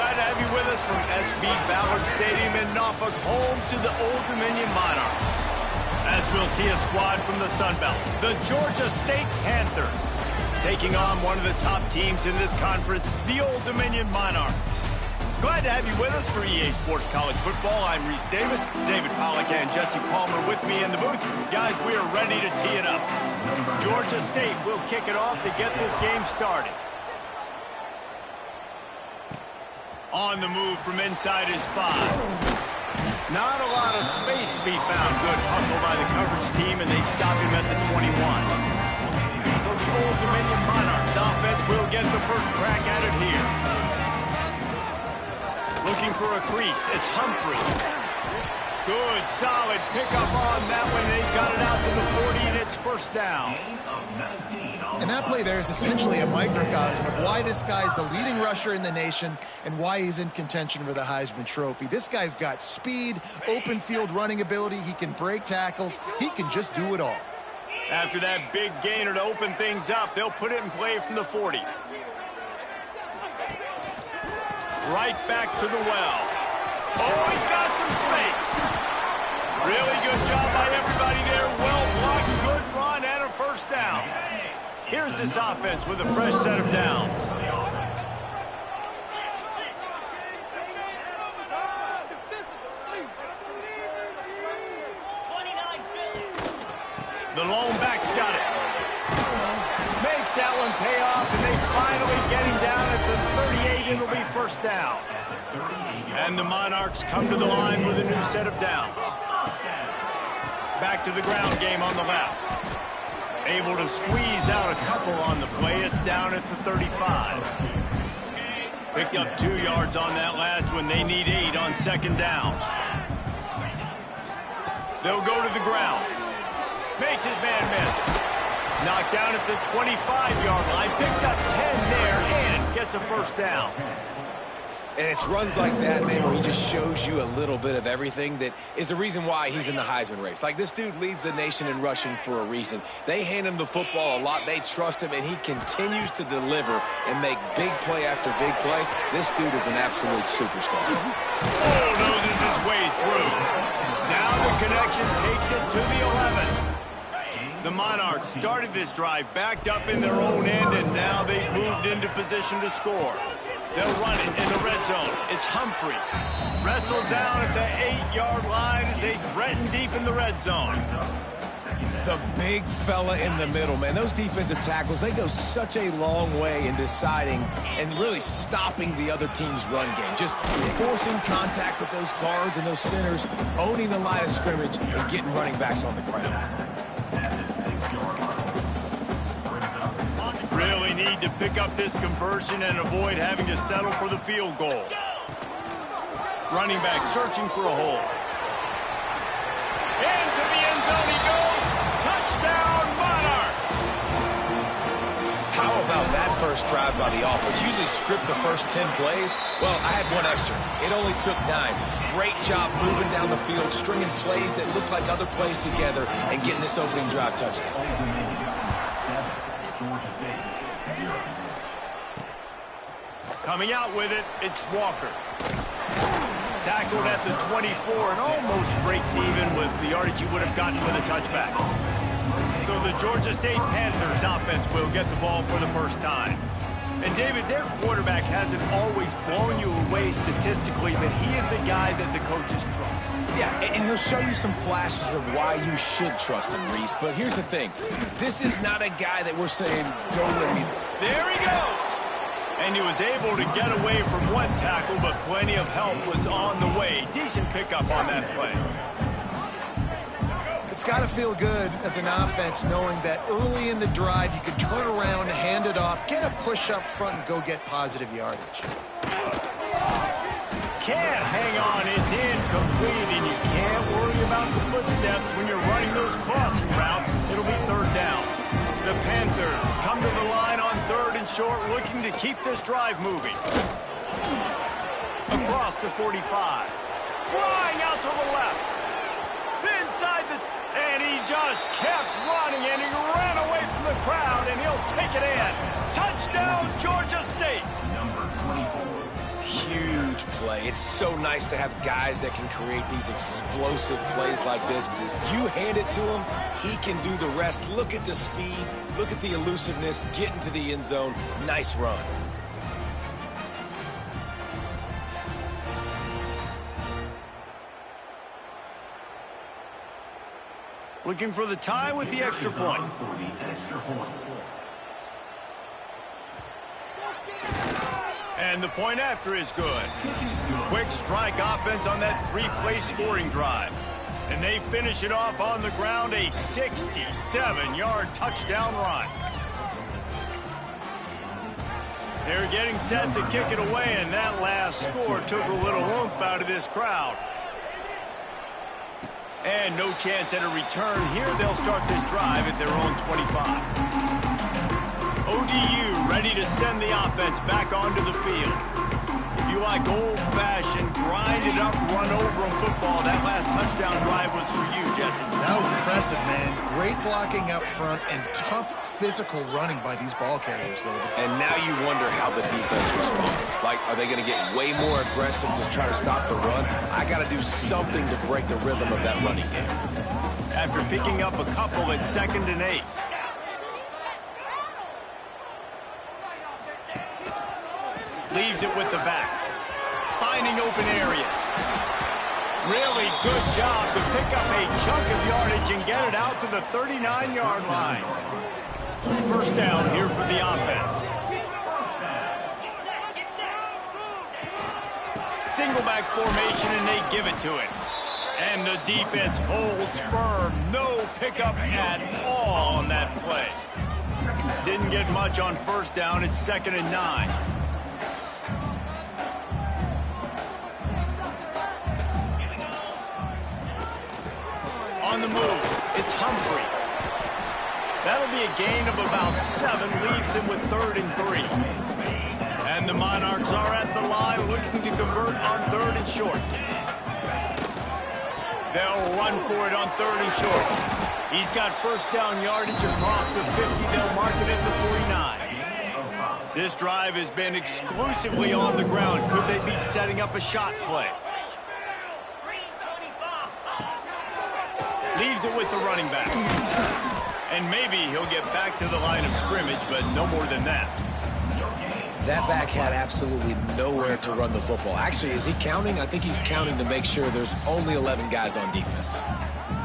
Glad to have you with us from SB Ballard Stadium in Norfolk, home to the Old Dominion Monarchs. As we'll see a squad from the Sun Belt, the Georgia State Panthers, taking on one of the top teams in this conference, the Old Dominion Monarchs. Glad to have you with us for EA Sports College Football. I'm Reese Davis, David Pollack and Jesse Palmer with me in the booth. Guys, we are ready to tee it up. Georgia State will kick it off to get this game started. On the move from inside his 5. Not a lot of space to be found. Good hustle by the coverage team, and they stop him at the 21. So the Old Dominion Monarchs offense will get the first crack at it here. Looking for a crease. It's Humphrey. Good, solid pickup on that one. They got it out to the 40, and it's first down. And that play there is essentially a microcosm of why this guy's the leading rusher in the nation and why he's in contention for the Heisman Trophy. This guy's got speed, open field running ability. He can break tackles. He can just do it all. After that big gainer to open things up, they'll put it in play from the 40. Right back to the well. Oh, he's got some space. Really good job by everybody there. Well blocked, good run, and a first down. Here's this offense with a fresh set of downs. The lone back's got it. Makes that one pay off, and they finally get him down at the 38, and it'll be first down. And the Monarchs come to the line with a new set of downs. Back to the ground game on the left. Able to squeeze out a couple on the play. It's down at the 35. Picked up 2 yards on that last one. They need 8 on second down. They'll go to the ground. Makes his man miss. Knocked down at the 25-yard line. Picked up 10 there and gets a first down. And it's runs like that, man, where he just shows you a little bit of everything that is the reason why he's in the Heisman race. Like, this dude leads the nation in rushing for a reason. They hand him the football a lot. They trust him, and he continues to deliver and make big play after big play. This dude is an absolute superstar. Noses his way through. Now the connection takes it to the 11. The Monarchs started this drive backed up in their own end, and now they've moved into position to score. They'll run it in the red zone. It's Humphrey. Wrestled down at the 8-yard line as they threaten deep in the red zone. The big fella in the middle, man. Those defensive tackles, they go such a long way in deciding and really stopping the other team's run game. Just forcing contact with those guards and those centers, owning the line of scrimmage, and getting running backs on the ground. Really need to pick up this conversion and avoid having to settle for the field goal. Running back searching for a hole. Into the end zone he goes. Touchdown, Monarchs! How about that first drive by the offense? Usually script the first 10 plays. Well, I had one extra. It only took 9. Great job moving down the field, stringing plays that look like other plays together, and getting this opening drive touchdown. Coming out with it, it's Walker. Tackled at the 24 and almost breaks even with the yardage he would have gotten with a touchback. So the Georgia State Panthers offense will get the ball for the first time. And David, their quarterback hasn't always blown you away statistically, but he is a guy that the coaches trust. Yeah, and he'll show you some flashes of why you should trust him, Reese. But here's the thing. This is not a guy that we're saying, go with me. There he goes. And he was able to get away from one tackle, but plenty of help was on the way. Decent pickup on that play. It's got to feel good as an offense knowing that early in the drive you can turn around, hand it off, get a push up front, and go get positive yardage. Can't hang on. It's incomplete, and you can't worry about the footsteps when you're running those crossing routes. It'll be third down. The Panthers come to the line on 3rd and short, looking to keep this drive moving. Across the 45. Flying out to the left. Inside the... And he just kept running, and he ran away from the crowd, and he'll take it in. Touchdown, Georgia State. Huge play. It's so nice to have guys that can create these explosive plays like this. You hand it to him, he can do the rest. Look at the speed, look at the elusiveness, get into the end zone. Nice run. Looking for the tie with the extra point. And the point after is good. Quick strike offense on that three-play scoring drive. And they finish it off on the ground, a 67-yard touchdown run. They're getting set to kick it away, and that last score took a little oomph out of this crowd. And no chance at a return here. They'll start this drive at their own 25. ODU ready to send the offense back onto the field. If you like old-fashioned, grind-it-up, run-over-'em football, that last touchdown drive was for you, Jesse. That was impressive, man. Great blocking up front and tough physical running by these ball carriers, David. And now you wonder how the defense responds. Like, are they going to get way more aggressive to try to stop the run? I got to do something to break the rhythm of that running game. After picking up a couple at 2nd and 8. Leaves it with the back. Finding open areas. Really good job to pick up a chunk of yardage and get it out to the 39-yard line. First down here for the offense. Single back formation, and they give it to it. And the defense holds firm. No pickup at all on that play. Didn't get much on first down. It's 2nd and 9. On the move, it's Humphrey. That'll be a gain of about 7, leaves him with 3rd and 3. And the Monarchs are at the line looking to convert on 3rd and short. They'll run for it on 3rd and short. He's got first down yardage across the 50. They'll mark it at the 49. This drive has been exclusively on the ground. Could they be setting up a shot play? Leaves it with the running back. And maybe he'll get back to the line of scrimmage, but no more than that. That back had absolutely nowhere to run the football. Actually, is he counting? I think he's counting to make sure there's only 11 guys on defense.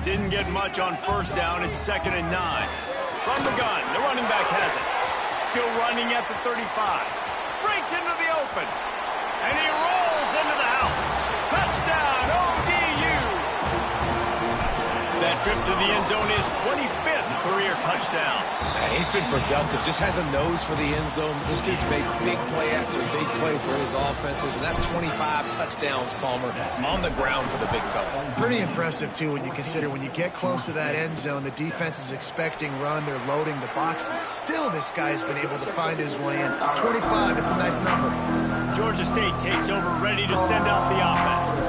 Didn't get much on first down. It's 2nd and 9. From the gun, the running back has it. Still running at the 35. Breaks into the open. And he rolls into the house. Touchdown, ODU. That trip to the end zone is 25th career touchdown. Man, he's been productive. Just has a nose for the end zone. This dude's made big play after big play for his offenses, and that's 25 touchdowns, Palmer, on the ground for the big fella. Pretty impressive, too, when you consider when you get close to that end zone, the defense is expecting run, they're loading the boxes. Still, this guy's been able to find his way in. 25, it's a nice number. Georgia State takes over, ready to send out the offense.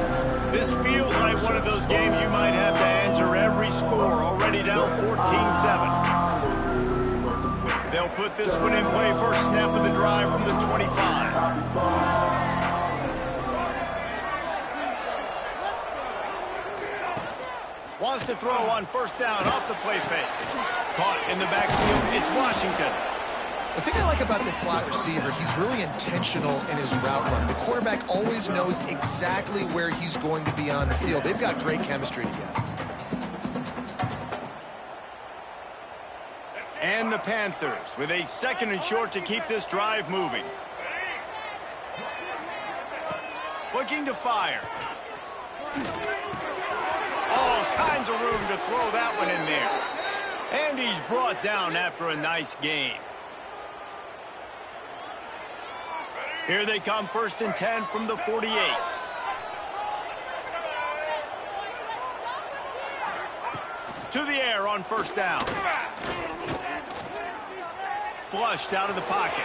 This feels like one of those games you might have to answer every score, already down 14-7. They'll put this one in play, first snap of the drive from the 25. Wants to throw on first down off the play fake. Caught in the backfield, it's Washington. The thing I like about this slot receiver, he's really intentional in his route run. The quarterback always knows exactly where he's going to be on the field. They've got great chemistry together. And the Panthers with a 2nd and short to keep this drive moving. Looking to fire. All kinds of room to throw that one in there. And he's brought down after a nice gain. Here they come, 1st and 10 from the 48. To the air on first down. Flushed out of the pocket.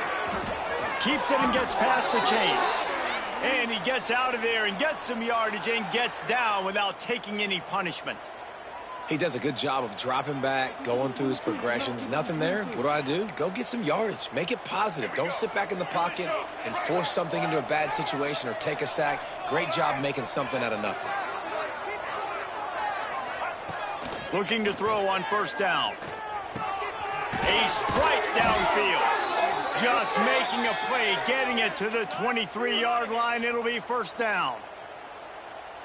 Keeps it and gets past the chains. And he gets out of there and gets some yardage and gets down without taking any punishment. He does a good job of dropping back, going through his progressions. Nothing there. What do? Go get some yardage. Make it positive. Don't sit back in the pocket and force something into a bad situation or take a sack. Great job making something out of nothing. Looking to throw on first down. A strike downfield. Just making a play, getting it to the 23-yard line. It'll be first down.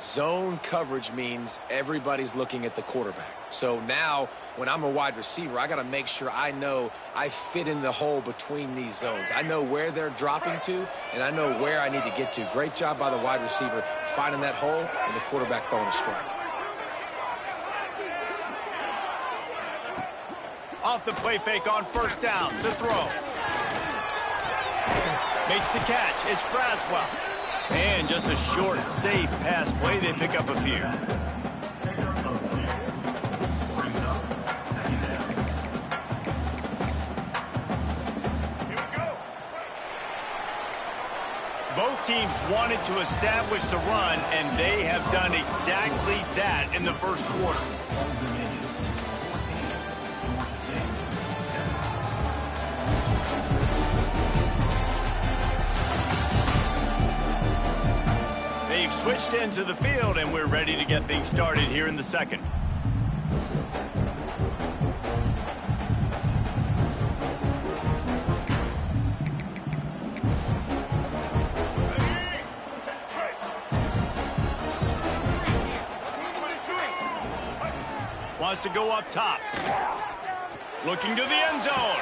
Zone coverage means everybody's looking at the quarterback. So now, when I'm a wide receiver, I got to make sure I know I fit in the hole between these zones. I know where they're dropping to, and I know where I need to get to. Great job by the wide receiver finding that hole and the quarterback throwing a strike. Off the play fake on first down. The throw. Makes the catch. It's Braswell. And just a short, safe pass play. They pick up a few. Both teams wanted to establish the run, and they have done exactly that in the first quarter. They've switched into the field, and we're ready to get things started here in the second. Wants to go up top. Looking to the end zone.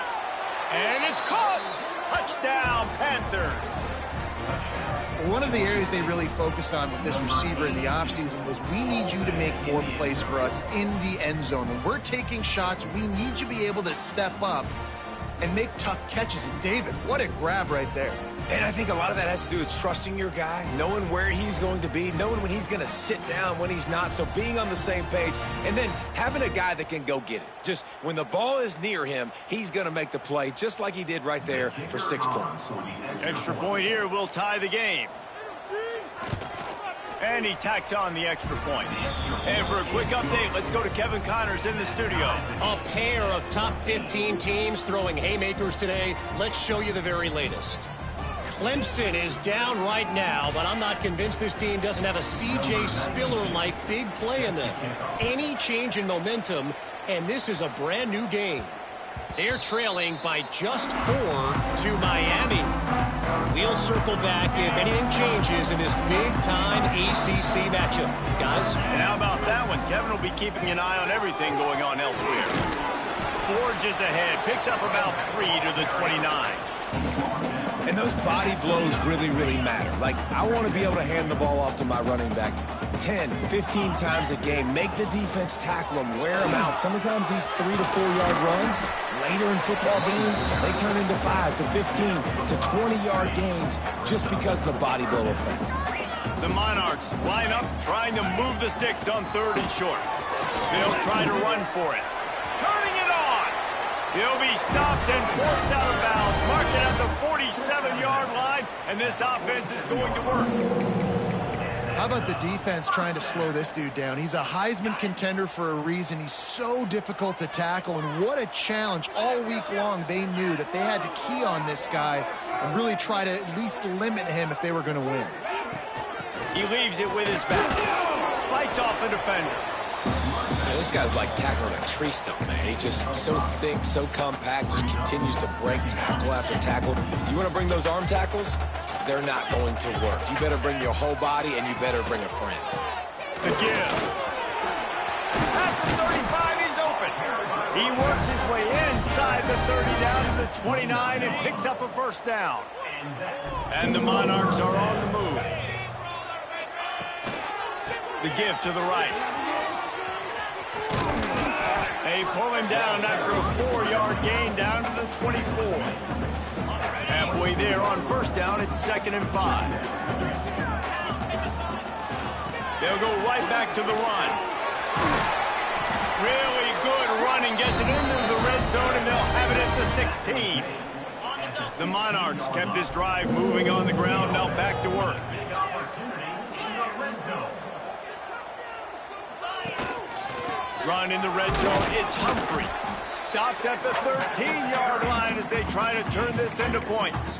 And it's caught. Touchdown, Panthers. One of the areas they really focused on with this receiver in the offseason was we need you to make more plays for us in the end zone. When we're taking shots, we need you to be able to step up and make tough catches. And David, what a grab right there. And I think a lot of that has to do with trusting your guy, knowing where he's going to be, knowing when he's going to sit down, when he's not. So being on the same page, and then having a guy that can go get it. Just when the ball is near him, he's going to make the play, just like he did right there for 6 points. Extra point here will tie the game. And he tacks on the extra point. And for a quick update, let's go to Kevin Connors in the studio. A pair of top 15 teams throwing haymakers today. Let's show you the very latest. Clemson is down right now, but I'm not convinced this team doesn't have a C.J. Spiller-like big play in them. Any change in momentum, and this is a brand new game. They're trailing by just 4 to Miami. We'll circle back if anything changes in this big-time ACC matchup. Guys? And how about that one? Kevin will be keeping an eye on everything going on elsewhere. Forges ahead, picks up about 3 to the 29. And those body blows really, really matter. Like, I want to be able to hand the ball off to my running back 10, 15 times a game. Make the defense tackle them, wear them out. Sometimes these 3 to 4 yard runs, later in football games, they turn into 5 to 15 to 20-yard gains just because of the body blow effect. The Monarchs line up, trying to move the sticks on 3rd and short. They'll try to run for it. Turning it on. He'll be stopped and forced out of bounds. Mark it at the 47-yard line, and this offense is going to work. How about the defense trying to slow this dude down? He's a Heisman contender for a reason. He's so difficult to tackle, and what a challenge. All week long, they knew that they had to key on this guy and really try to at least limit him if they were going to win. He leaves it with his back. Fights off a defender. Man, this guy's like tackling a tree stump, man. He's just so thick, so compact, just continues to break tackle after tackle. You want to bring those arm tackles? They're not going to work. You better bring your whole body, and you better bring a friend. The give. At the 35, he's open. He works his way inside the 30 down to the 29 and picks up a first down. And the Monarchs are on the move. The give to the right. They pull him down after a 4-yard gain down to the 24. Halfway there on first down, it's 2nd and 5. They'll go right back to the run. Really good running, gets it into the red zone, and they'll have it at the 16. The Monarchs kept this drive moving on the ground, now back to work. Run in the red zone, it's Humphrey. Stopped at the 13-yard line as they try to turn this into points.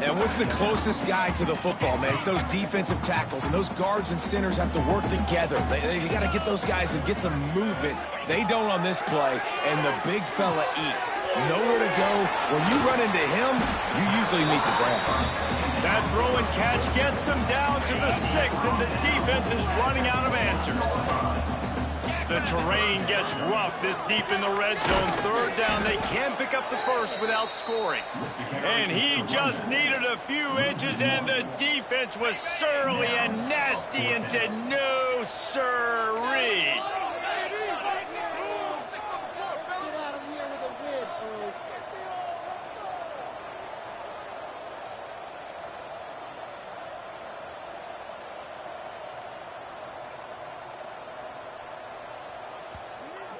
And what's the closest guy to the football, man? It's those defensive tackles, and those guards and centers have to work together. They got to get those guys and get some movement. They don't on this play, and the big fella eats. Nowhere to go. When you run into him, you usually meet the ground. That throw and catch gets them down to the 6, and the defense is running out of answers. The terrain gets rough this deep in the red zone. Third down, they can't pick up the first without scoring. And he just needed a few inches, and the defense was surly and nasty and said, no, sirree.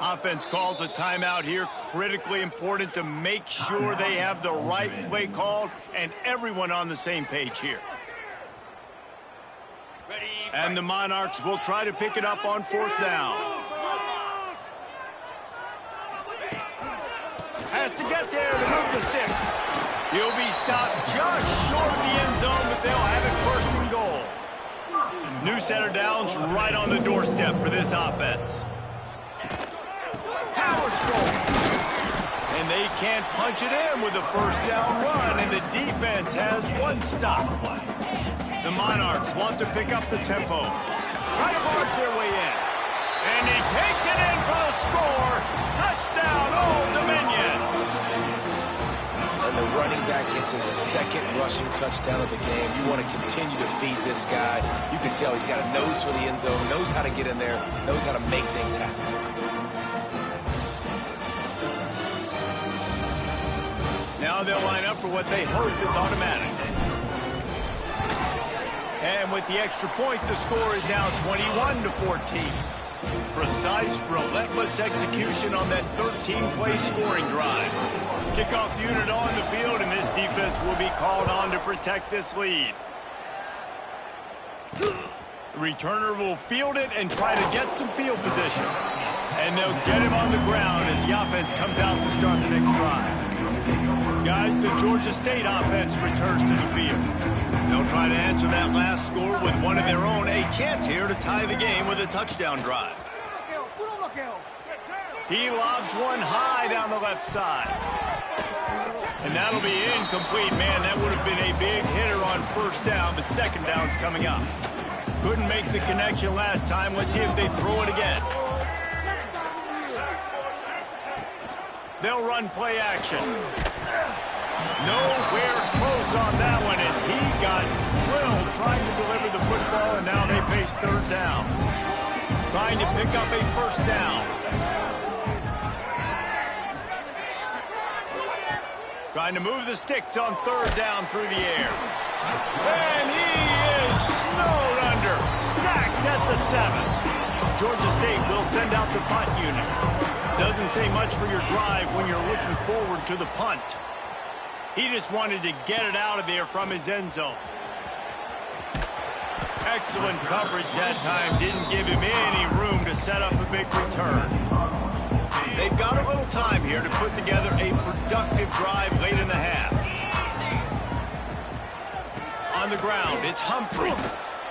Offense calls a timeout here. Critically important to make sure they have the right play called and everyone on the same page here. And the Monarchs will try to pick it up on 4th down. Has to get there to move the sticks. He'll be stopped just short of the end zone, but they'll have it 1st and goal. New center downs right on the doorstep for this offense. And they can't punch it in with a 1st down run, and the defense has 1 stop. The Monarchs want to pick up the tempo. Try to march their way in. And he takes it in for the score. Touchdown, Old Dominion. And the running back gets his 2nd rushing touchdown of the game. You want to continue to feed this guy. You can tell he's got a nose for the end zone, knows how to get in there, knows how to make things happen. Now they'll line up for what they hope is automatic. And with the extra point, the score is now 21-14. Precise, relentless execution on that 13-play scoring drive. Kickoff unit on the field, and this defense will be called on to protect this lead. The returner will field it and try to get some field position. And they'll get him on the ground as the offense comes out to start the next drive. Guys, the Georgia State offense returns to the field. They'll try to answer that last score with one of their own. A chance here to tie the game with a touchdown drive. He lobs one high down the left side. And that'll be incomplete. Man, that would have been a big hitter on 1st down, but 2nd down's coming up. Couldn't make the connection last time. Let's see if they throw it again. They'll run play action. Nowhere close on that one as he got drilled trying to deliver the football, and now they face 3rd down. Trying to pick up a 1st down. Trying to move the sticks on 3rd down through the air. And he is snowed under. Sacked at the 7. Georgia State will send out the punt unit. Doesn't say much for your drive when you're looking forward to the punt. He just wanted to get it out of there from his end zone. Excellent coverage that time. Didn't give him any room to set up a big return. They've got a little time here to put together a productive drive late in the half. On the ground, it's Humphrey.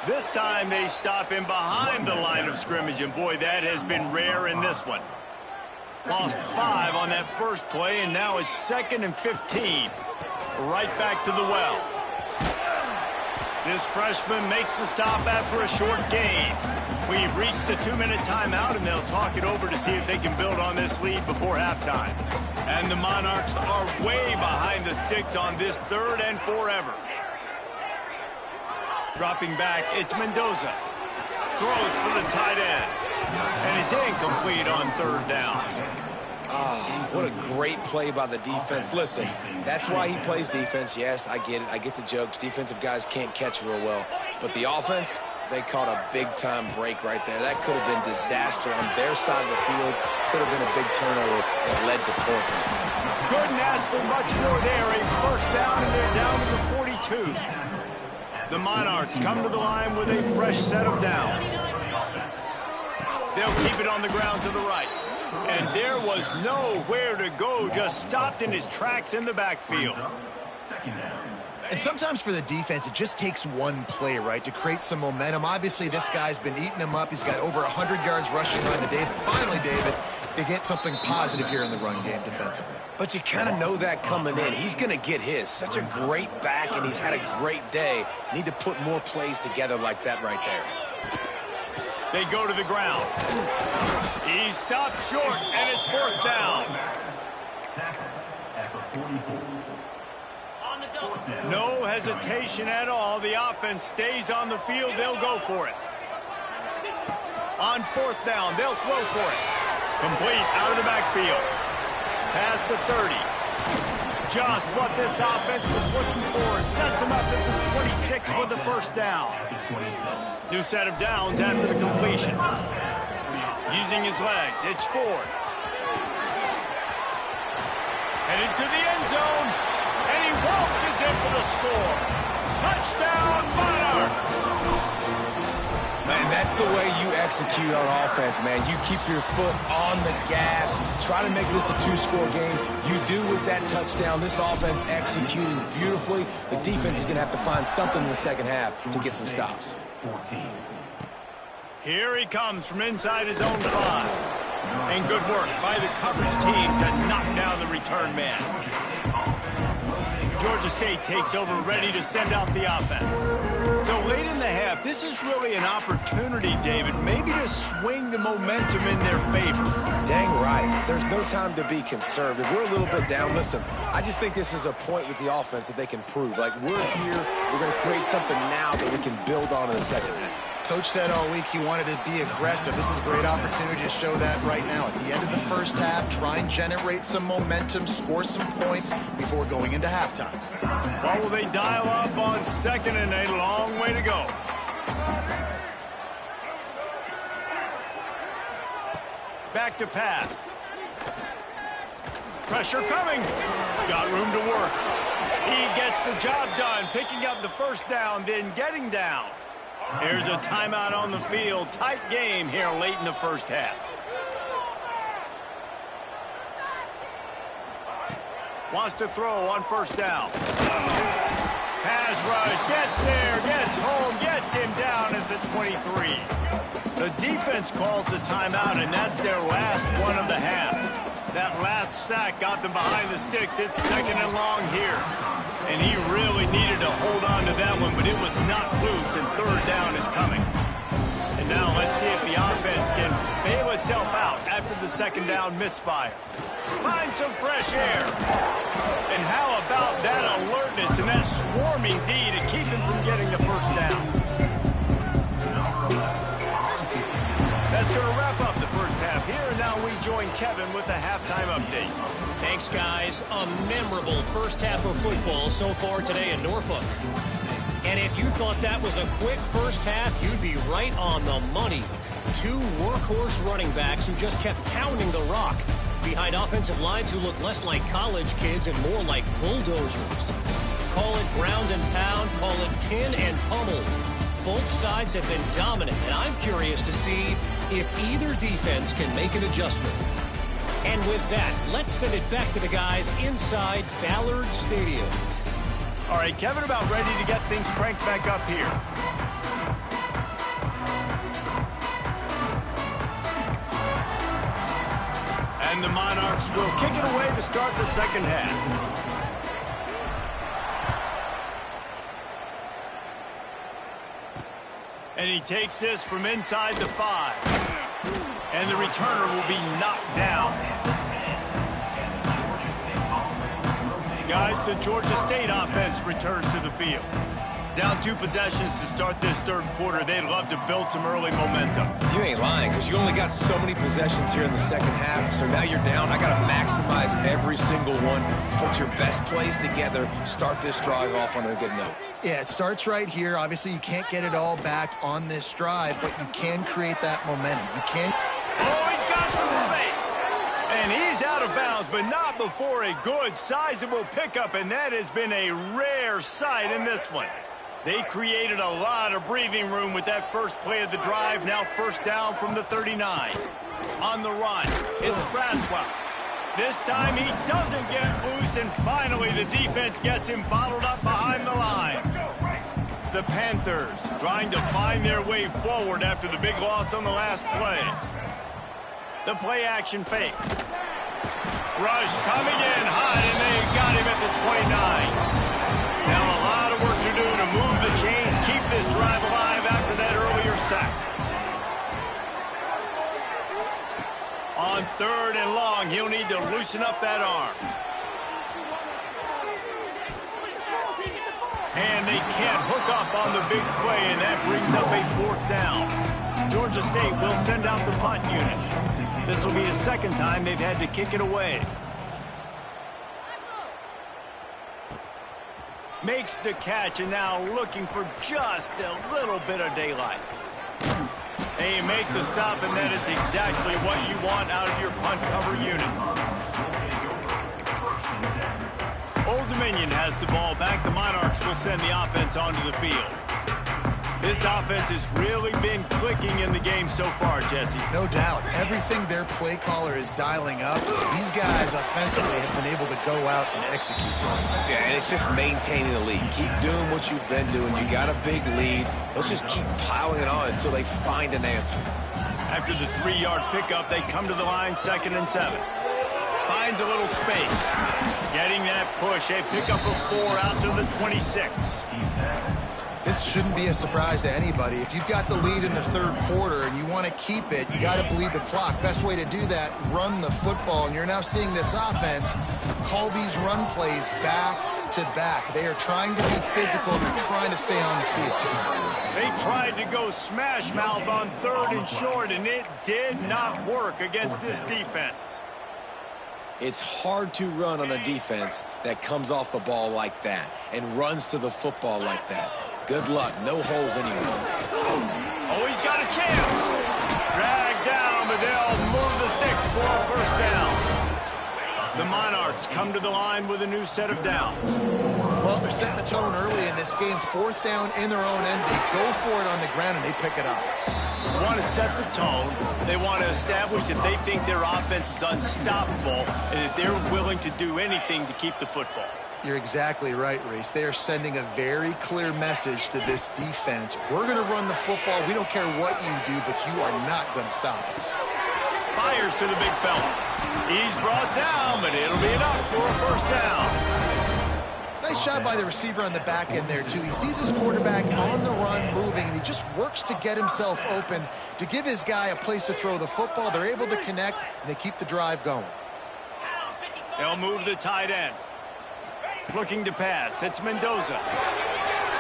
This time they stop him behind the line of scrimmage, and boy, that has been rare in this one. Lost 5 on that first play, and now it's 2nd and 15. Right back to the well. This freshman makes the stop after a short gain. We've reached the 2-minute timeout, and they'll talk it over to see if they can build on this lead before halftime. And the Monarchs are way behind the sticks on this 3rd and forever. Dropping back, it's Mendoza. Throws for the tight end. And it's incomplete on 3rd down. What a great play by the defense. Listen, that's why he plays defense. Yes, I get it. I get the jokes. Defensive guys can't catch real well. But the offense, they caught a big-time break right there. That could have been disaster on their side of the field. Could have been a big turnover that led to points. Couldn't ask for much more there. A 1st down, and they're down to the 42. The Monarchs come to the line with a fresh set of downs. They'll keep it on the ground to the right. And there was nowhere to go, just stopped in his tracks in the backfield. And sometimes for the defense, it just takes one play, right, to create some momentum. Obviously, this guy's been eating him up. He's got over 100 yards rushing on the day. But finally, David, they get something positive here in the run game defensively. But you kind of know that coming in. He's going to get his. Such a great back, and he's had a great day. Need to put more plays together like that right there. They go to the ground. He stopped short, and it's 4th down. No hesitation at all. The offense stays on the field. They'll go for it. On 4th down, they'll throw for it. Complete out of the backfield. Past the 30. Just what this offense was looking for. Sets him up at the 26 with the 1st down. New set of downs after the completion. Using his legs, it's Ford. Headed to the end zone. And he waltzes in for the score. Touchdown, Monarchs! Man, that's the way you execute on offense, man. You keep your foot on the gas. Try to make this a 2-score game. You do with that touchdown. This offense executing beautifully. The defense is going to have to find something in the second half to get some stops. Here he comes from inside his own 5. And good work by the coverage team to knock down the return man. Georgia State takes over, ready to send out the offense. So late in the half, this is really an opportunity, David, maybe to swing the momentum in their favor. Dang right. There's no time to be concerned. If we're a little bit down, listen, I just think this is a point with the offense that they can prove. Like, we're here, we're going to create something now that we can build on in the second half. Coach said all week he wanted to be aggressive. This is a great opportunity to show that right now. At the end of the first half, try and generate some momentum, score some points before going into halftime. What will they dial up on 2nd and a long way to go? Back to pass. Pressure coming. Got room to work. He gets the job done, picking up the 1st down, then getting down. Here's a timeout on the field. Tight game here late in the first half. Wants to throw on 1st down. Pass rush, gets there, gets home, gets him down at the 23. The defense calls the timeout, and that's their last one of the half. That last sack got them behind the sticks. It's 2nd and long here. And he really needed to hold on to that one, but it was not loose, and 3rd down is coming. And now let's see if the offense can bail itself out after the 2nd down misfire. Find some fresh air. And how about that alertness and that swarming D to keep him from getting the 1st down? That's going to wrap up the first half here, and now we join Kevin with the halftime update. Thanks, guys. A memorable first half of football so far today in Norfolk. And if you thought that was a quick first half, you'd be right on the money. 2 workhorse running backs who just kept pounding the rock behind offensive lines who look less like college kids and more like bulldozers. Call it ground and pound, call it pin and pummel. Both sides have been dominant, and I'm curious to see if either defense can make an adjustment. And with that, let's send it back to the guys inside Ballard Stadium. All right, Kevin, about ready to get things cranked back up here. And the Monarchs will kick it away to start the second half. And he takes this from inside the 5. And the returner will be knocked down. Guys, the Georgia State offense returns to the field. Down 2 possessions to start this 3rd quarter. They'd love to build some early momentum. You ain't lying, because you only got so many possessions here in the second half, so now you're down. I got to maximize every single one. Put your best plays together. Start this drive off on a good note. Yeah, it starts right here. Obviously, you can't get it all back on this drive, but you can create that momentum. You can. Oh, he's got some space. And he's out of bounds, but not before a good, sizable pickup, and that has been a rare sight in this one. They created a lot of breathing room with that first play of the drive. Now first down from the 39. On the run, it's Braswell. This time he doesn't get loose, and finally the defense gets him bottled up behind the line. The Panthers trying to find their way forward after the big loss on the last play. The play action fake. Rush coming in hot, and they got him at the 29. Now a lot of work to do to move the chains, keep this drive alive after that earlier sack. On 3rd and long, he'll need to loosen up that arm. And they can't hook up on the big play, and that brings up a 4th down. Georgia State will send out the punt unit. This will be the second time they've had to kick it away. Makes the catch, and now looking for just a little bit of daylight. They make the stop, and that is exactly what you want out of your punt cover unit. Old Dominion has the ball back. The Monarchs will send the offense onto the field. This offense has really been clicking in the game so far, Jesse. No doubt. Everything their play caller is dialing up, these guys offensively have been able to go out and execute. Yeah, and it's just maintaining the lead. Keep doing what you've been doing. You got a big lead. Let's just keep piling it on until they find an answer. After the 3-yard pickup, they come to the line 2nd and 7. Finds a little space. Getting that push, a pickup of 4 out to the 26. This shouldn't be a surprise to anybody. If you've got the lead in the 3rd quarter and you want to keep it, you got to bleed the clock. Best way to do that, run the football. And you're now seeing this offense call these run plays back to back. They are trying to be physical. They're trying to stay on the field. They tried to go smash mouth on 3rd and short, and it did not work against this defense. It's hard to run on a defense that comes off the ball like that and runs to the football like that. Good luck. No holes anywhere. Oh, he's got a chance. Dragged down, but they'll move the sticks for a 1st down. The Monarchs come to the line with a new set of downs. Well, they're setting the tone early in this game. 4th down in their own end. They go for it on the ground, and they pick it up. They want to set the tone. They want to establish that they think their offense is unstoppable and that they're willing to do anything to keep the football. You're exactly right, Reese. They are sending a very clear message to this defense. We're going to run the football. We don't care what you do, but you are not going to stop us. Fires to the big fella. He's brought down, but it'll be enough for a 1st down. Nice job by the receiver on the back end there, too. He sees his quarterback on the run moving, and he just works to get himself open to give his guy a place to throw the football. They're able to connect, and they keep the drive going. They'll move the tight end. Looking to pass. It's Mendoza.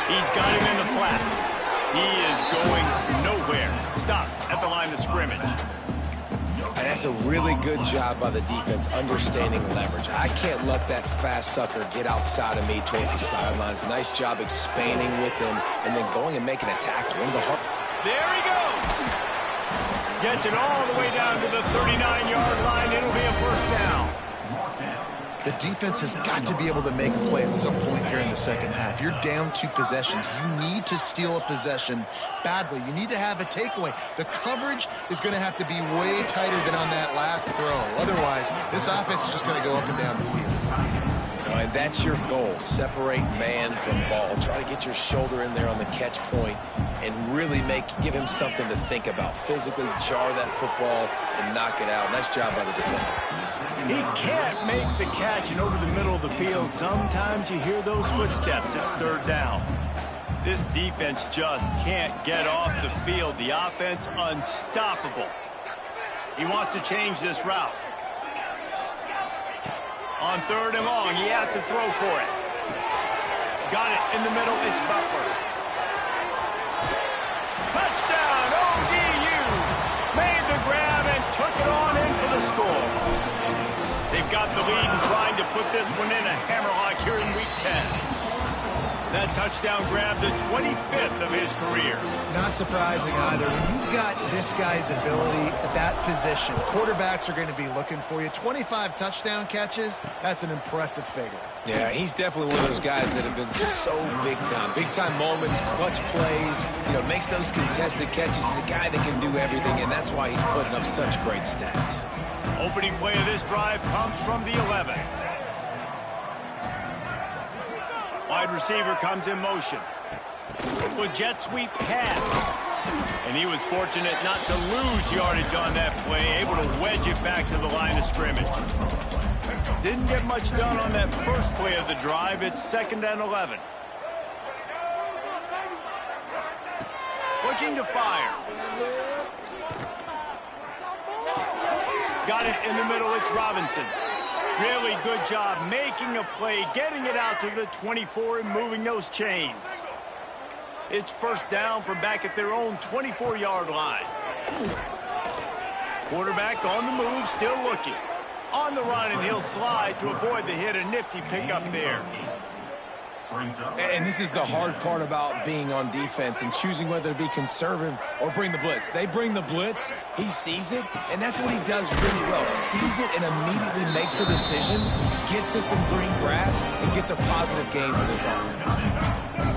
He's got him in the flat. He is going nowhere. Stop at the line of scrimmage. And that's a really good job by the defense understanding leverage. I can't let that fast sucker get outside of me towards the sidelines. Nice job expanding with him and then going and making a tackle. There he goes. Gets it all the way down to the 39-yard line. It'll be a 1st down. The defense has got to be able to make a play at some point here in the 2nd half. You're down 2 possessions. You need to steal a possession badly. You need to have a takeaway. The coverage is going to have to be way tighter than on that last throw. Otherwise, this offense is just going to go up and down the field. And that's your goal. Separate man from ball. Try to get your shoulder in there on the catch point and really give him something to think about. Physically jar that football and knock it out. Nice job by the defender. He can't make the catch, and over the middle of the field, sometimes you hear those footsteps. It's 3rd down. This defense just can't get off the field. The offense unstoppable. He wants to change this route. On 3rd and long, he has to throw for it. Got it in the middle. It's Butler. Touchdown, ODU. Made the grab and took it on in for the score. They've got the lead and trying to put this one in a hammerlock here in Week 10. That touchdown grab, the 25th of his career. Not surprising either. When you've got this guy's ability at that position, quarterbacks are going to be looking for you. 25 touchdown catches, that's an impressive figure. Yeah, he's definitely one of those guys that have been so big time. Big time moments, clutch plays, makes those contested catches. He's a guy that can do everything, and that's why he's putting up such great stats. Opening play of this drive comes from the 11. Wide receiver comes in motion. With jet sweep pass. And he was fortunate not to lose yardage on that play, able to wedge it back to the line of scrimmage. Didn't get much done on that first play of the drive. It's 2nd and 11. Looking to fire. Got it in the middle. It's Robinson. Really good job making a play, getting it out to the 24 and moving those chains. It's first down from back at their own 24-yard line. Quarterback on the move, still looking. On the run, and he'll slide to avoid the hit. A nifty pickup there. And this is the hard part about being on defense and choosing whether to be conservative or bring the blitz. They bring the blitz, he sees it, and that's what he does really well. Sees it and immediately makes a decision, gets to some green grass, and gets a positive gain for this offense.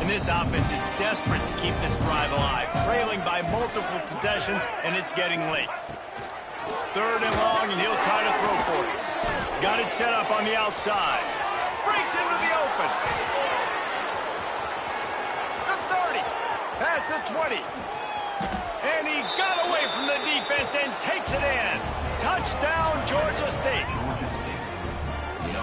And this offense is desperate to keep this drive alive, trailing by multiple possessions, and it's getting late. 3rd and long, and he'll try to throw for it. Got it set up on the outside. Breaks into the open. The 30. Past the 20. And he got away from the defense and takes it in. Touchdown, Georgia State.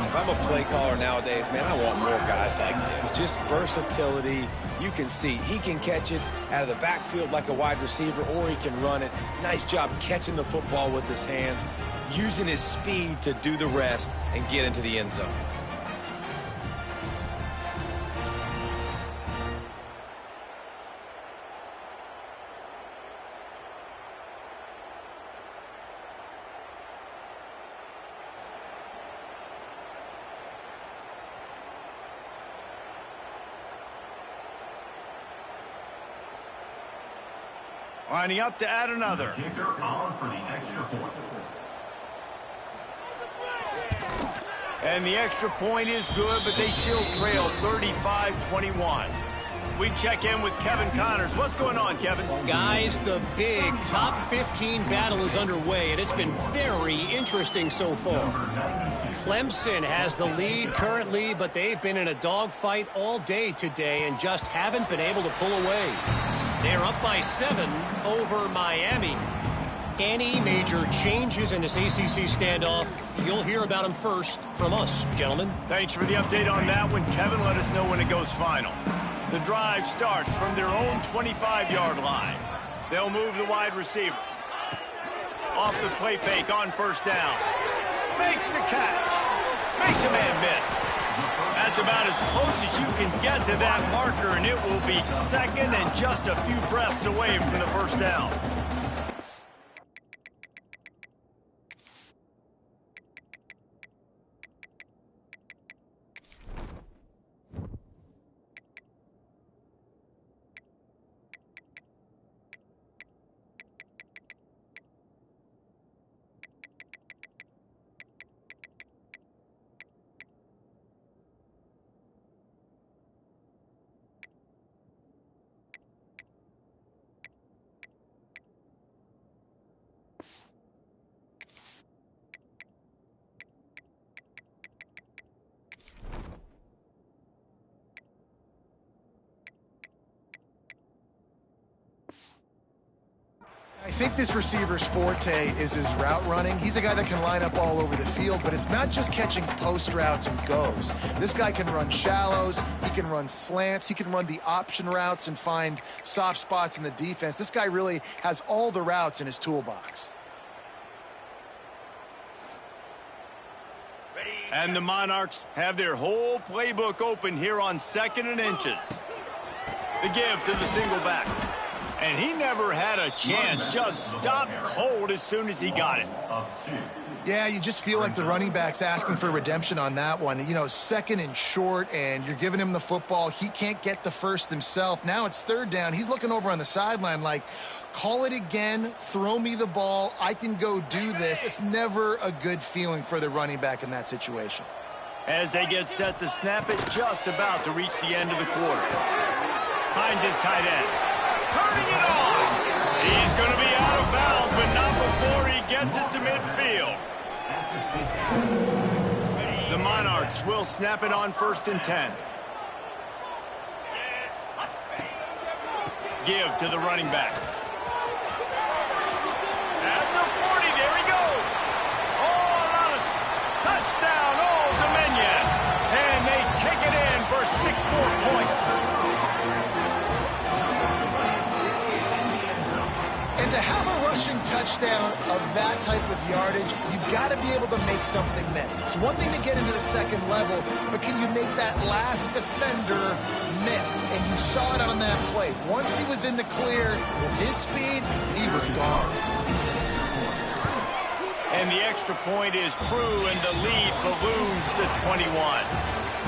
If I'm a play caller nowadays, man, I want more guys like this. Just versatility. You can see he can catch it out of the backfield like a wide receiver, or he can run it. Nice job catching the football with his hands, using his speed to do the rest and get into the end zone. Lining up to add another. Kicker on for the extra point. And the extra point is good, but they still trail 35-21. We check in with Kevin Connors. What's going on, Kevin? Guys, the big top 15 battle is underway, and it's been very interesting so far. Clemson has the lead currently, but they've been in a dogfight all day today and just haven't been able to pull away. They're up by 7 over Miami. Any major changes in this ACC standoff, you'll hear about them first from us, gentlemen. Thanks for the update on that one, Kevin. Let us know when it goes final. The drive starts from their own 25-yard line. They'll move the wide receiver. Off the play fake on first down. Makes the catch. Makes a man miss. That's about as close as you can get to that marker, and it will be 2nd and just a few breaths away from the first down. I think this receiver's forte is his route running. He's a guy that can line up all over the field, but it's not just catching post routes and goes. This guy can run shallows, he can run slants, he can run the option routes and find soft spots in the defense. This guy really has all the routes in his toolbox. And the Monarchs have their whole playbook open here on 2nd and inches. The give to the single back. And he never had a chance. Just stopped cold as soon as he got it. Yeah, you just feel like the running back's asking for redemption on that one. You know, second and short, and you're giving him the football. He can't get the first himself. Now it's third down. He's looking over on the sideline like, call it again, throw me the ball, I can go do this. It's never a good feeling for the running back in that situation. As they get set to snap it, just about to reach the end of the quarter. Finds his tight end. Turning it on! He's going to be out of bounds, but not before he gets it to midfield. The Monarchs will snap it on 1st and 10. Give to the running back. At the 40, there he goes. Oh, touchdown, Old Dominion. And they take it in for 6 more points. And to have a rushing touchdown of that type of yardage, you've got to be able to make something miss. It's one thing to get into the second level, but can you make that last defender miss? And you saw it on that play. Once he was in the clear, with his speed, he was gone. And the extra point is true, and the lead balloons to 21.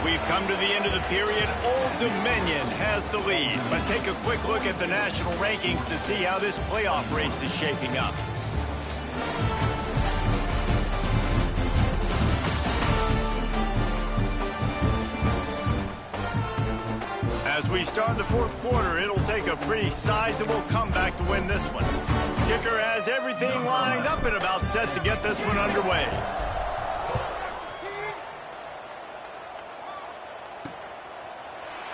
We've come to the end of the period. Old Dominion has the lead. Let's take a quick look at the national rankings to see how this playoff race is shaping up. As we start the 4th quarter, it'll take a pretty sizable comeback to win this one. Kicker has everything lined up and about set to get this one underway.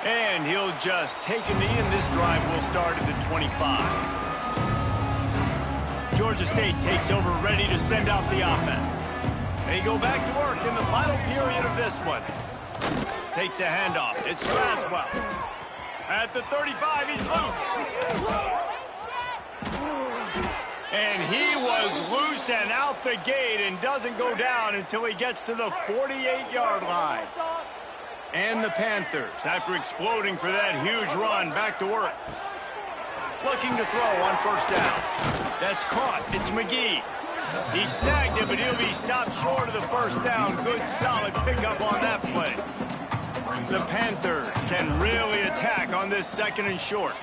And he'll just take a knee, and this drive will start at the 25. Georgia State takes over, ready to send out the offense. They go back to work in the final period of this one. Takes a handoff. It's Braswell. At the 35, he's loose. And he was loose and out the gate and doesn't go down until he gets to the 48-yard line. And the Panthers, after exploding for that huge run, back to work. Looking to throw on 1st down. That's caught. It's McGee. He snagged it, but he'll be stopped short of the 1st down. Good, solid pickup on that play. The Panthers can really attack on this 2nd and short.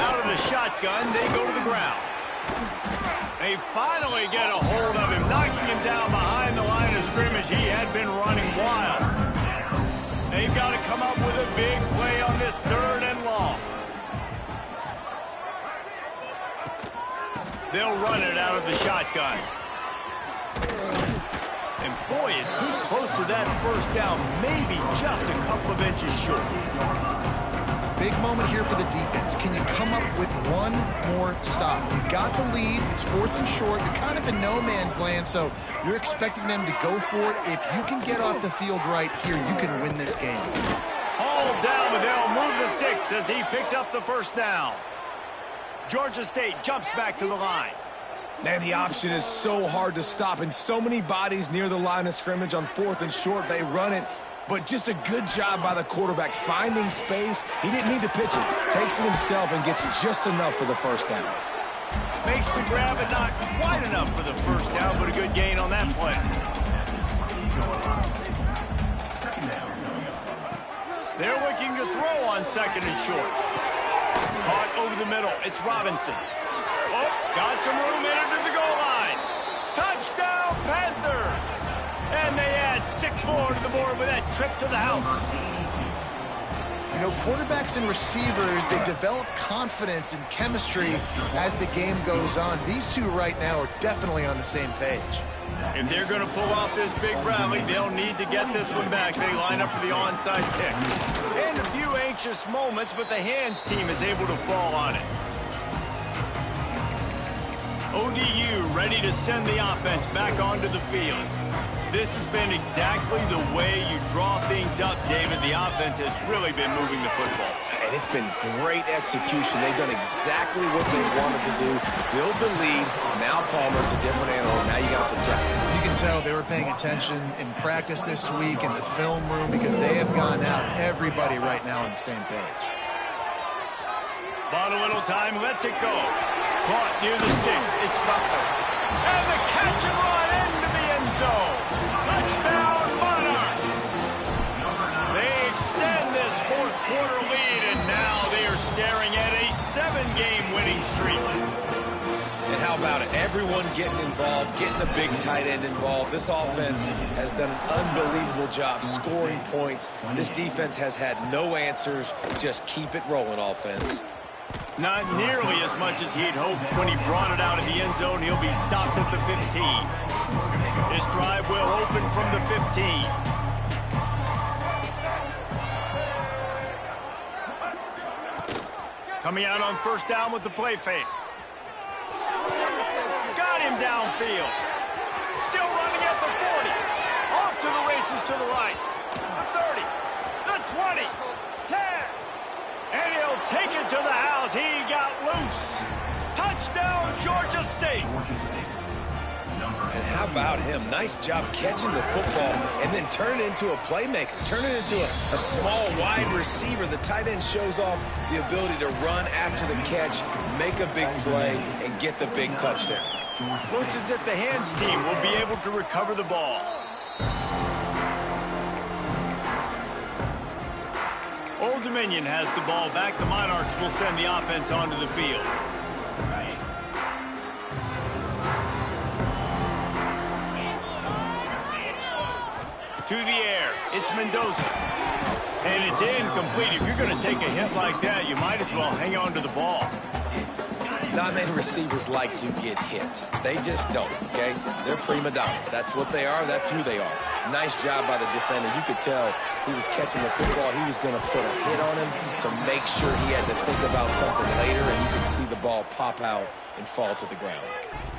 Out of the shotgun, they go to the ground. They finally get a hold of him, knocking him down behind the line of scrimmage. He had been running wild. They've got to come up with a big play on this 3rd and long. They'll run it out of the shotgun. And boy, is he close to that 1st down, maybe just a couple of inches short. Big moment here for the defense. Can you come up with one more stop? You've got the lead. It's 4th and short. You're kind of in no man's land, so you're expecting them to go for it. If you can get off the field right here, you can win this game. All down, but they'll move the sticks as he picks up the 1st down. Georgia State jumps back to the line. Man, the option is so hard to stop, and so many bodies near the line of scrimmage on 4th and short. They run it, but just a good job by the quarterback finding space. He didn't need to pitch it. Takes it himself and gets just enough for the 1st down. Makes the grab, but not quite enough for the 1st down, but a good gain on that play. They're looking to throw on 2nd and short. Caught over the middle. It's Robinson. Oh, got some room in under the goal line. Touchdown, Panthers! And they add 6 more to the board with that trip to the house. You know, quarterbacks and receivers, they develop confidence and chemistry as the game goes on. These two right now are definitely on the same page. If they're going to pull off this big rally, they'll need to get this one back. They line up for the onside kick. And a few anxious moments, but the hands team is able to fall on it. ODU ready to send the offense back onto the field. This has been exactly the way you draw things up, David. The offense has really been moving the football. And it's been great execution. They've done exactly what they wanted to do. Build the lead. Now Palmer's a different animal. Now you got to protect him. You can tell they were paying attention in practice this week in the film room because they have gone out, everybody right now on the same page. Bought a little time, lets it go. Caught near the sticks. It's Butler. And the catch and run into the end zone. Touchdown, Monarchs. They extend this fourth quarter lead, and now they are staring at a 7-game winning streak. And how about it? Everyone getting involved, getting the big tight end involved. This offense has done an unbelievable job scoring points. This defense has had no answers. Just keep it rolling, offense. Not nearly as much as he'd hoped when he brought it out of the end zone. He'll be stopped at the 15. This drive will open from the 15. Coming out on first down with the play fake. Got him downfield. Still running at the 40. Off to the races to the right. The 30. The 20. 10. And he'll take it to the house. He got loose. Touchdown, Georgia State. And how about him? Nice job catching the football and then turn it into a playmaker. Turn it into a small wide receiver. The tight end shows off the ability to run after the catch, make a big play, and get the big touchdown. Looks as if the hands team will be able to recover the ball. Old Dominion has the ball back. The Monarchs will send the offense onto the field. To the air, it's Mendoza. And it's incomplete. If you're going to take a hit like that, you might as well hang on to the ball. Not many receivers like to get hit. They just don't, okay? They're prima donnas. That's what they are. That's who they are. Nice job by the defender. You could tell he was catching the football. He was going to put a hit on him to make sure he had to think about something later, and you could see the ball pop out and fall to the ground.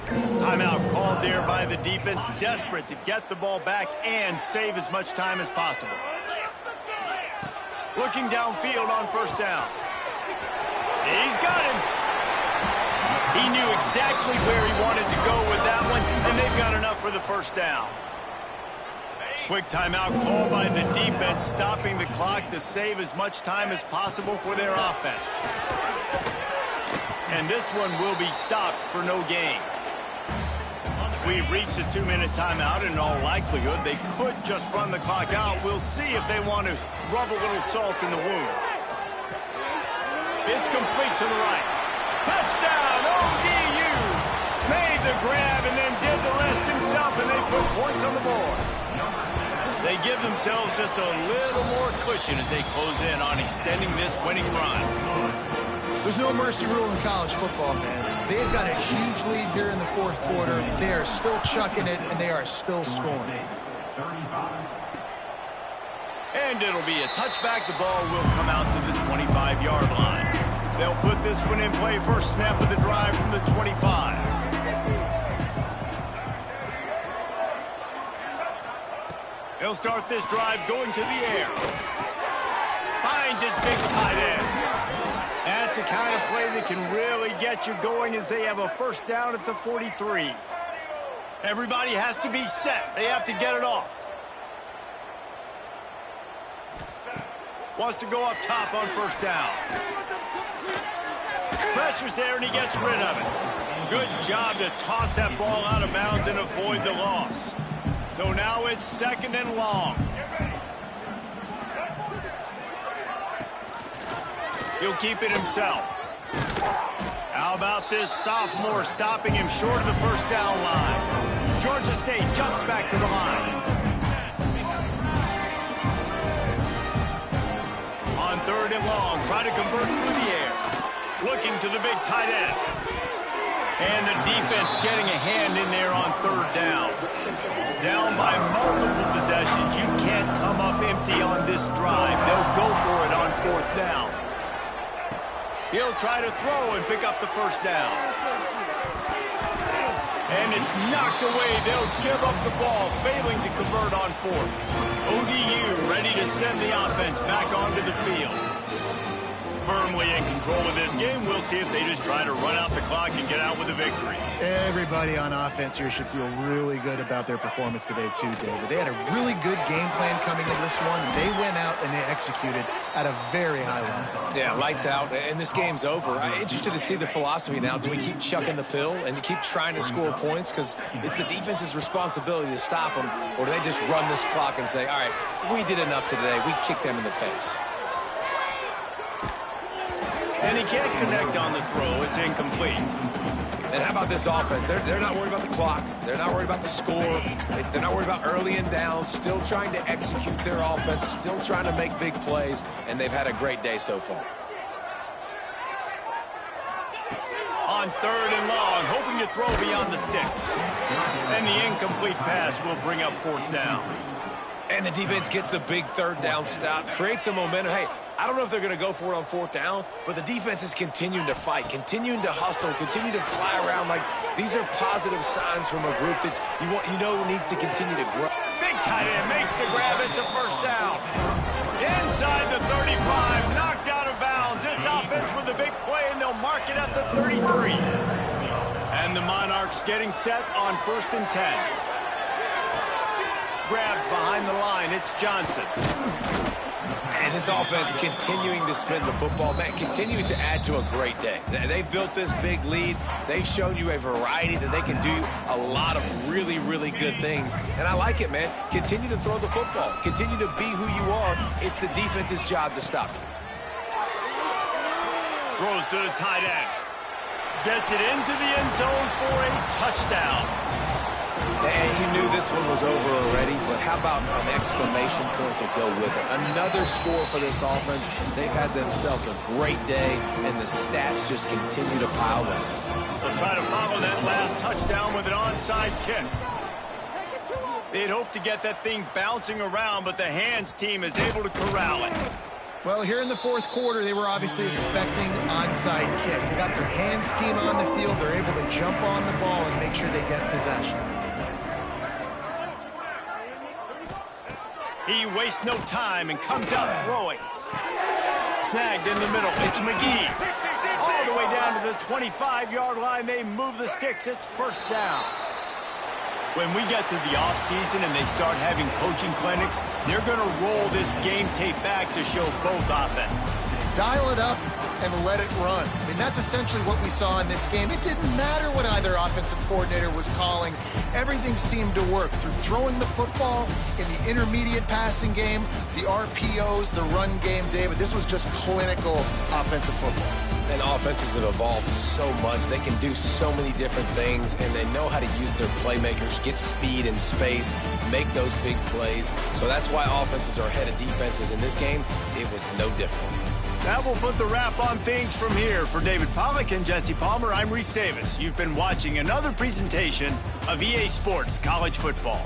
Timeout called there by the defense, desperate to get the ball back and save as much time as possible. Looking downfield on first down. He's got him. He knew exactly where he wanted to go with that one, and they've got enough for the first down. Quick timeout call by the defense, stopping the clock to save as much time as possible for their offense. And this one will be stopped for no gain. We've reached a 2-minute timeout, and in all likelihood, they could just run the clock out. We'll see if they want to rub a little salt in the wound. It's complete to the right. Touchdown, ODU! Made the grab and then did the rest himself, and they put points on the board. They give themselves just a little more cushion as they close in on extending this winning run. There's no mercy rule in college football, man. They've got a huge lead here in the fourth quarter. They are still chucking it, and they are still scoring. And it'll be a touchback. The ball will come out to the 25-yard line. They'll put this one in play. First snap of the drive from the 25. He'll start this drive going to the air. Finds his big tight end. That's the kind of play that can really get you going as they have a first down at the 43. Everybody has to be set. They have to get it off. Wants to go up top on first down. Pressure's there, and he gets rid of it. Good job to toss that ball out of bounds and avoid the loss. So now it's second and long. He'll keep it himself. How about this sophomore stopping him short of the first down line? Georgia State jumps back to the line. On third and long, try to convert through the air. Looking to the big tight end. And the defense getting a hand in there on third down. Down by multiple possessions. You can't come up empty on this drive. They'll go for it on fourth down. He'll try to throw and pick up the first down. And it's knocked away. They'll give up the ball, failing to convert on fourth. ODU ready to send the offense back onto the field. Firmly in control of this game. We'll see if they just try to run out the clock and get out with a victory. Everybody on offense here should feel really good about their performance today too, David. They had a really good game plan coming into this one, and they went out and they executed at a very high level. Yeah, lights out, and this game's over. I'm interested to see the philosophy now. Do we keep chucking the pill and keep trying to score points because it's the defense's responsibility to stop them, or do they just run this clock and say, all right, we did enough today, we kicked them in the face? And he can't connect on the throw. It's incomplete. And how about this offense? They're not worried about the clock. They're not worried about the score. They're not worried about early and down. Still trying to execute their offense. Still trying to make big plays. And they've had a great day so far. On 3rd and long, hoping to throw beyond the sticks. And the incomplete pass will bring up 4th down. And the defense gets the big 3rd down stop. Creates some momentum. Hey, I don't know if they're going to go for it on 4th down, but the defense is continuing to fight, continuing to hustle, continue to fly around. Like, these are positive signs from a group that you know needs to continue to grow. Big tight end makes the grab. It's a 1st down. Inside the 35, knocked out of bounds. This offense with a big play, and they'll mark it at the 33. And the Monarchs getting set on 1st and 10. Grabbed behind the line. It's Johnson. And this offense continuing to spin the football, man, continuing to add to a great day. They've built this big lead. They've shown you a variety that they can do a lot of really, really good things. And I like it, man. Continue to throw the football. Continue to be who you are. It's the defense's job to stop you. Throws to the tight end. Gets it into the end zone for a touchdown. And you knew this one was over already, but how about an exclamation point to go with it? Another score for this offense. They've had themselves a great day, and the stats just continue to pile up. They'll try to follow that last touchdown with an onside kick. They'd hoped to get that thing bouncing around, but the hands team is able to corral it. Well, here in the 4th quarter, they were obviously expecting onside kick. They got their hands team on the field. They're able to jump on the ball and make sure they get possession. He wastes no time and comes out throwing. Snagged in the middle. It's McGee. All the way down to the 25-yard line. They move the sticks. It's 1st down. When we get to the offseason and they start having coaching clinics, they're going to roll this game tape back to show both offenses. Dial it up and let it run. I mean, that's essentially what we saw in this game. It didn't matter what either offensive coordinator was calling. Everything seemed to work through throwing the football in the intermediate passing game, the RPOs, the run game, David. This was just clinical offensive football. And offenses have evolved so much. They can do so many different things, and they know how to use their playmakers, get speed and space, make those big plays. So that's why offenses are ahead of defenses. In this game, it was no different. That will put the wrap on things from here. For David Pollack and Jesse Palmer, I'm Reese Davis. You've been watching another presentation of EA Sports College Football.